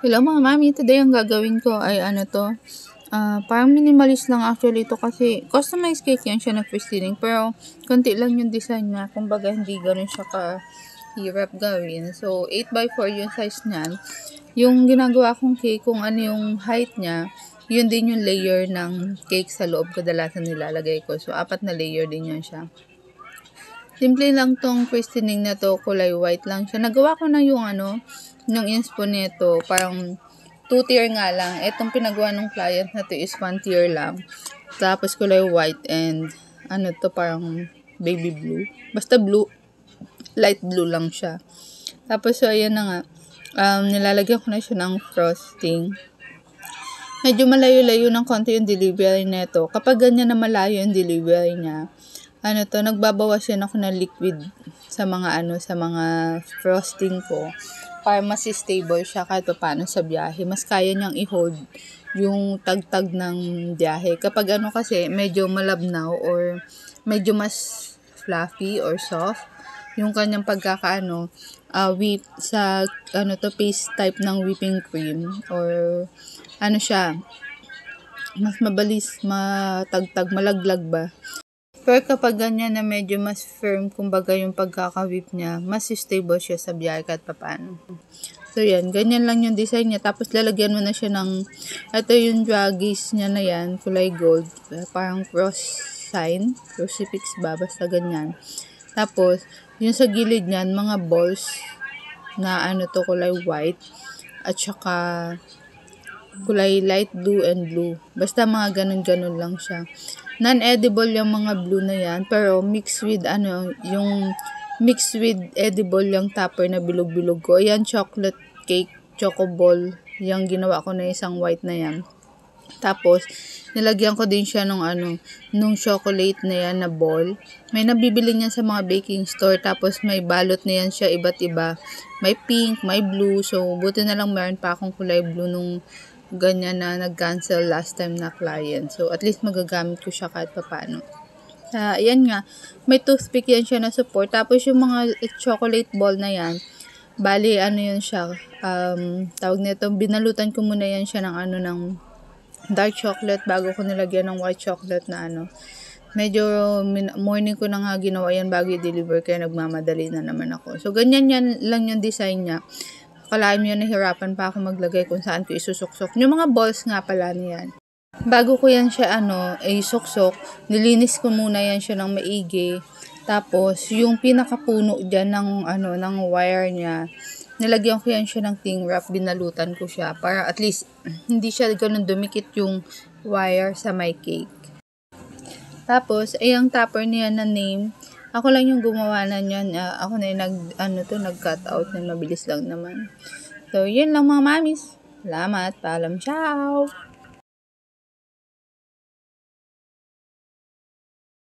Hello mga mami, today ang gagawin ko ay parang minimalist lang actually ito kasi customized cake yan siya na christening pero konti lang yung design niya, kumbaga hindi ganun siya hirap gawin. So 8x4 yung size niyan. Yung ginagawa kong cake, kung ano yung height niya, yun din yung layer ng cake sa loob kadalasan nilalagay ko. So 4 na layer din yan siya. Simple lang tong christening na to, kulay white lang siya. Nagawa ko na yung yung inspo nito, parang 2 tier nga lang. Etong pinagawa ng client na to is 1 tier lang. Tapos kulay white and parang baby blue. Basta blue, light blue lang siya. Tapos so ayan na nga, nilalagyan ko na siya ng frosting. Medyo malayo-layo ng konti yung delivery nito. Kapag ganyan na malayo yung delivery niya, nagbabawas yan ako ng liquid sa mga frosting ko para mas stable siya kahit paano sa biyahe. Mas kaya niyang i-hold yung tagtag ng biyahe. Kapag kasi medyo malabnaw or medyo mas fluffy or soft yung kanyang whip sa paste type ng whipping cream or siya, mas mabilis matagtag, malaglag ba. Pero kapag ganyan na medyo mas firm, kumbaga yung pagkaka-whip niya, mas stable siya sa biyahe kahit paano. So yan, ganyan lang yung design niya. Tapos lalagyan mo na siya ng, ito yung draggies niya na yan, kulay gold. Parang cross sign, crucifix ba, basta ganyan. Tapos, yung sa gilid niyan, mga balls na kulay white. At saka, kulay light blue and blue. Basta mga ganun-ganun lang siya. Non-edible yung mga blue na yan, pero mixed with edible yung topper na bilog-bilog ko. Ayan, chocolate cake, choco ball, yung ginawa ko na isang white na yan. Tapos, nilagyan ko din siya nung chocolate na yan na ball. May nabibili niyan sa mga baking store, tapos may balot na yan siya iba't iba. May pink, may blue, so buti na lang meron pa akong kulay blue nung ganyan na nag-cancel last time na client. So, at least magagamit ko siya kahit paano. Ayan nga, may toothpick yan siya na support. Tapos yung mga chocolate ball na yan, bali yun siya, tawag nito, binalutan ko muna yan siya ng dark chocolate bago ko nilagyan ng white chocolate na medyo morning ko na nga ginawa yan bago i-deliver, kaya nagmamadali na naman ako. So, ganyan yan lang yung design niya. Akalain mo yun, nahirapan pa ako maglagay kung saan ko isusuksok. Yung mga balls nga pala niyan. Bago ko yan siya isuksok, nilinis ko muna yan siya ng maigi. Tapos, yung pinakapuno dyan ng wire niya, nilagyan ko yan siya ng cling wrap, binalutan ko siya para at least hindi siya ganun dumikit yung wire sa my cake. Tapos, yung topper niya na name, ako lang yung gumawa na niyan. Ako na yung nag-cut out na mabilis lang naman. So, yun lang mga mamis. Salamat. Paalam. Ciao!